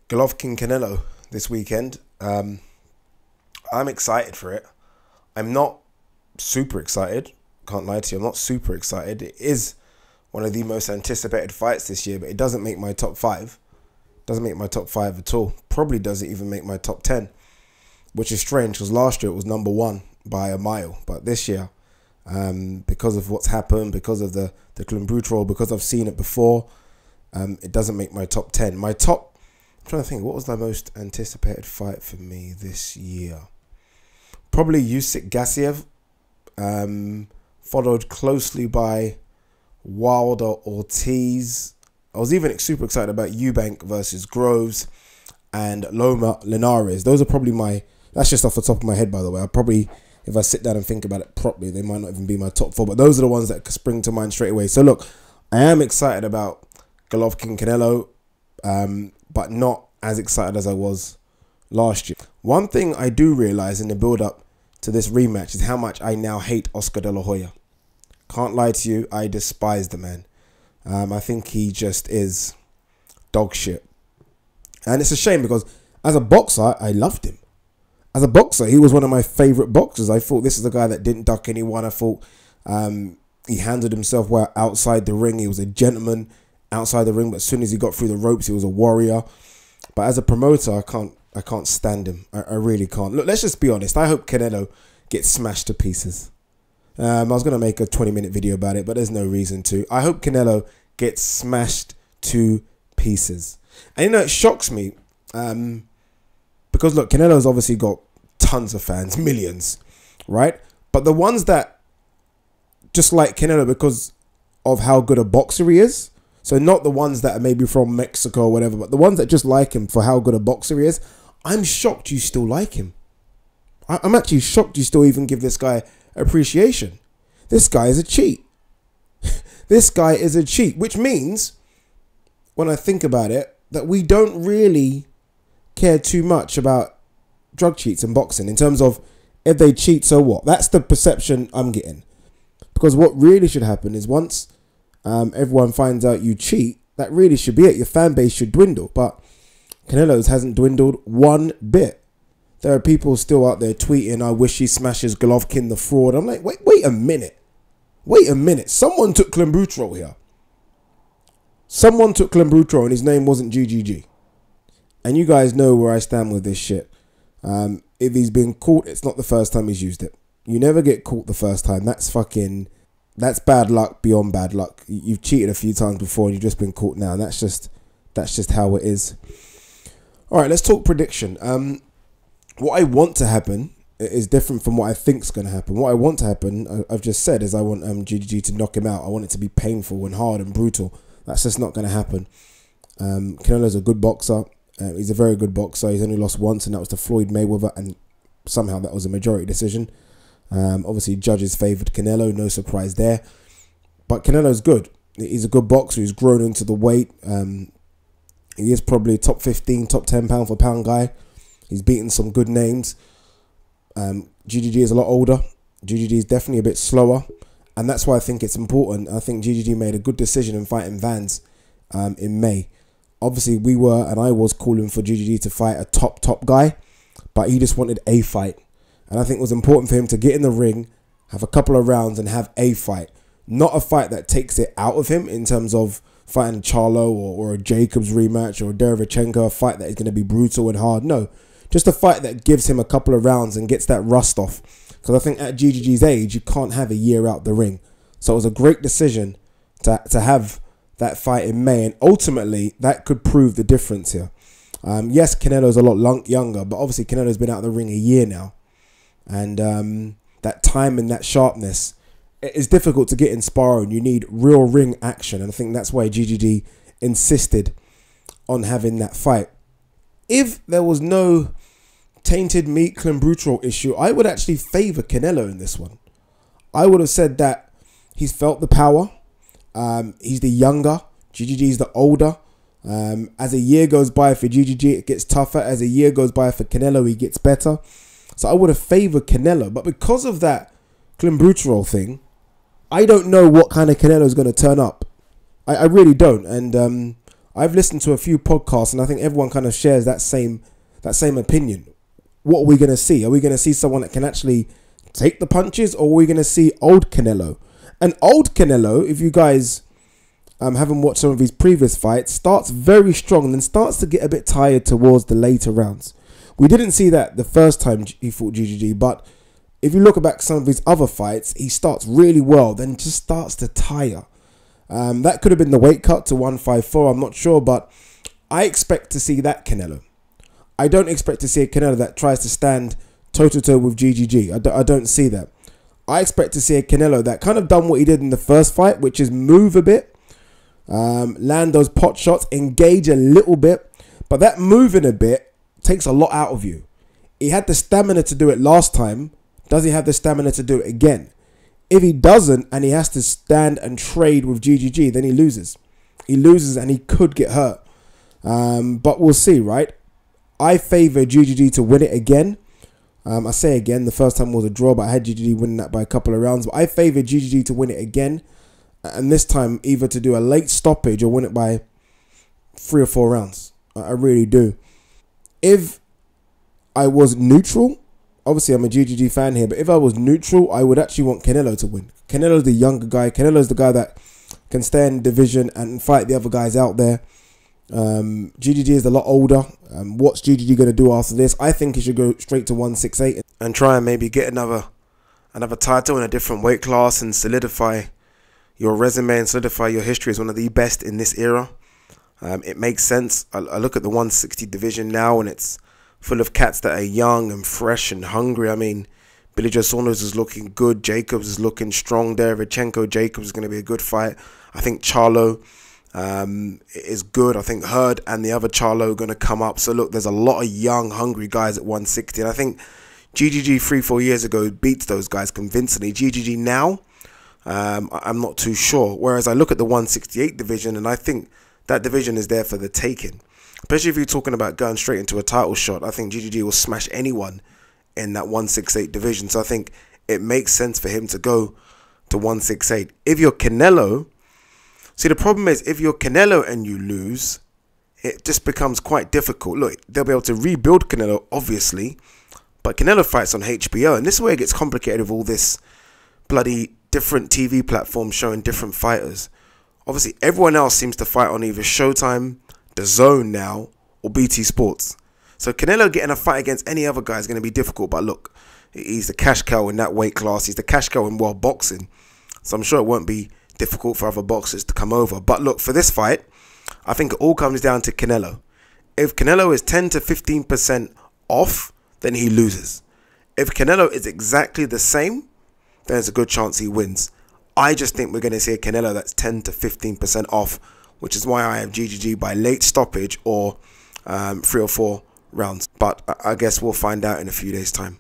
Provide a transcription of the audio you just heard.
Golovkin CANELO this weekend. I'm excited for it. I'm not super excited. Can't lie to you. I'm not super excited. It is one of the most anticipated fights this year, but it doesn't make my top five. Doesn't make my top five at all. Probably doesn't even make my top 10, which is strange because last year it was number one by a mile. But this year, because of what's happened, because of the Klimbrutrol, because I've seen it before, it doesn't make my top 10. I'm trying to think, what was the most anticipated fight for me this year? Probably Usyk Gassiev, followed closely by Wilder Ortiz. I was even super excited about Eubank versus Groves and Loma Linares. Those are probably that's just off the top of my head, by the way. If I sit down and think about it properly, they might not even be my top four, but those are the ones that spring to mind straight away. So look, I am excited about Golovkin CANELO, but not as excited as I was last year. One thing I do realize in the build-up to this rematch is how much I now hate Oscar De La Hoya. Can't lie to you, I despise the man. I think he just is dog shit. And it's a shame because as a boxer, I loved him. As a boxer, he was one of my favourite boxers. I thought this is a guy that didn't duck anyone. I thought he handled himself well outside the ring. He was a gentleman outside the ring, but as soon as he got through the ropes, he was a warrior. But as a promoter, I can't stand him. I really can't. Look, let's just be honest. I hope CANELO gets smashed to pieces. I was going to make a 20-minute video about it, but there's no reason to. I hope CANELO gets smashed to pieces. And you know, it shocks me because look, CANELO's obviously got tons of fans, millions, right? But the ones that just like CANELO because of how good a boxer he is, so not the ones that are maybe from Mexico or whatever, but the ones that just like him for how good a boxer he is, I'm shocked you still like him. I'm actually shocked you still even give this guy appreciation. This guy is a cheat. This guy is a cheat, which means, when I think about it, that we don't really care too much about drug cheats in boxing in terms of if they cheat, so what? That's the perception I'm getting. Because what really should happen is once everyone finds out you cheat, that really should be it. Your fan base should dwindle. But CANELO's hasn't dwindled one bit. There are people still out there tweeting, I wish he smashes Golovkin the fraud. I'm like, wait a minute. Wait a minute. Someone took Klimbrutrol here. Someone took Klimbrutrol and his name wasn't GGG. And you guys know where I stand with this shit. If he's been caught, it's not the first time he's used it. You never get caught the first time. That's bad luck beyond bad luck. You've cheated a few times before and you've just been caught now. And that's just how it is. All right, let's talk prediction. What I want to happen is different from what I think is going to happen. What I want to happen, I've just said, is I want GGG to knock him out. I want it to be painful and hard and brutal. That's just not going to happen. Canelo's a good boxer. He's a very good boxer. He's only lost once, and that was to Floyd Mayweather, and somehow that was a majority decision. Obviously, judges favoured CANELO. No surprise there. But CANELO's good. He's a good boxer. He's grown into the weight. He is probably a top 15, top 10 pound for pound guy. He's beaten some good names. GGG is a lot older. GGG is definitely a bit slower. And that's why I think it's important. I think GGG made a good decision in fighting Vans in May. Obviously, I was calling for GGG to fight a top guy. But he just wanted a fight. And I think it was important for him to get in the ring, have a couple of rounds and have a fight. Not a fight that takes it out of him in terms of fighting Charlo or a Jacobs rematch or a Derevchenko, a fight that is going to be brutal and hard. No. Just a fight that gives him a couple of rounds and gets that rust off. Because I think at GGG's age, you can't have a year out the ring. So it was a great decision to have that fight in May. And ultimately, that could prove the difference here. Yes, Canelo's a lot younger, but obviously Canelo's been out of the ring a year now. And that time and that sharpness, it's difficult to get in sparring. You need real ring action. And I think that's why GGG insisted on having that fight. If there was no tainted meat Klimbrutrol issue, I would actually favour CANELO in this one. I would have said that he's felt the power. He's the younger. GGG's the older. As a year goes by for GGG, it gets tougher. As a year goes by for CANELO, he gets better. So I would have favoured CANELO. But because of that Klimbrutrol thing, I don't know what kind of CANELO is going to turn up. I really don't. And I've listened to a few podcasts, and I think everyone kind of shares that same opinion. What are we going to see? Are we going to see someone that can actually take the punches, or are we going to see old Canelo? And old Canelo, if you guys haven't watched some of his previous fights, starts very strong and then starts to get a bit tired towards the later rounds. We didn't see that the first time he fought GGG, but if you look back some of his other fights, he starts really well, then just starts to tire. That could have been the weight cut to 154, I'm not sure, but I expect to see that Canelo. I don't expect to see a Canelo that tries to stand toe-to-toe with GGG. I don't see that. I expect to see a Canelo that kind of done what he did in the first fight, which is move a bit, land those pot shots, engage a little bit, but that moving a bit takes a lot out of you. He had the stamina to do it last time. Does he have the stamina to do it again? If he doesn't and he has to stand and trade with GGG, then he loses. He loses and he could get hurt. But we'll see, right? I favour GGG to win it again. I say again, the first time was a draw, but I had GGG winning that by a couple of rounds. But I favour GGG to win it again. And this time either to do a late stoppage or win it by 3 or 4 rounds. I really do. If I was neutral, obviously I'm a GGG fan here, but if I was neutral, I would actually want Canelo to win. Canelo's the younger guy. Canelo's the guy that can stay in division and fight the other guys out there. GGG is a lot older. What's GGG going to do after this? I think he should go straight to 168 and try and maybe get another title in a different weight class and solidify your resume and solidify your history as one of the best in this era. It makes sense. I look at the 160 division now, and it's full of cats that are young and fresh and hungry. I mean, Billy Joe Saunders is looking good. Jacobs is looking strong there. Jacobs is going to be a good fight. I think Charlo is good. I think Hurd and the other Charlo are going to come up. So look, there's a lot of young, hungry guys at 160. And I think GGG 3-4 years ago beats those guys convincingly. GGG now, I'm not too sure. Whereas I look at the 168 division, and I think that division is there for the taking. Especially if you're talking about going straight into a title shot. I think GGG will smash anyone in that 168 division. So I think it makes sense for him to go to 168. If you're Canelo, see, the problem is if you're Canelo and you lose, it just becomes quite difficult. Look, they'll be able to rebuild Canelo, obviously, but Canelo fights on HBO, and this is where it gets complicated with all this bloody different TV platforms showing different fighters. Obviously, everyone else seems to fight on either Showtime, DAZN now, or BT Sports. So Canelo getting a fight against any other guy is going to be difficult. But look, he's the cash cow in that weight class. He's the cash cow in world boxing. So I'm sure it won't be difficult for other boxers to come over. But look, for this fight, I think it all comes down to Canelo. If Canelo is 10 to 15% off, then he loses. If Canelo is exactly the same, then there's a good chance he wins. I just think we're going to see a Canelo that's 10 to 15% off, which is why I have GGG by late stoppage or 3 or 4 rounds. But I guess we'll find out in a few days' time.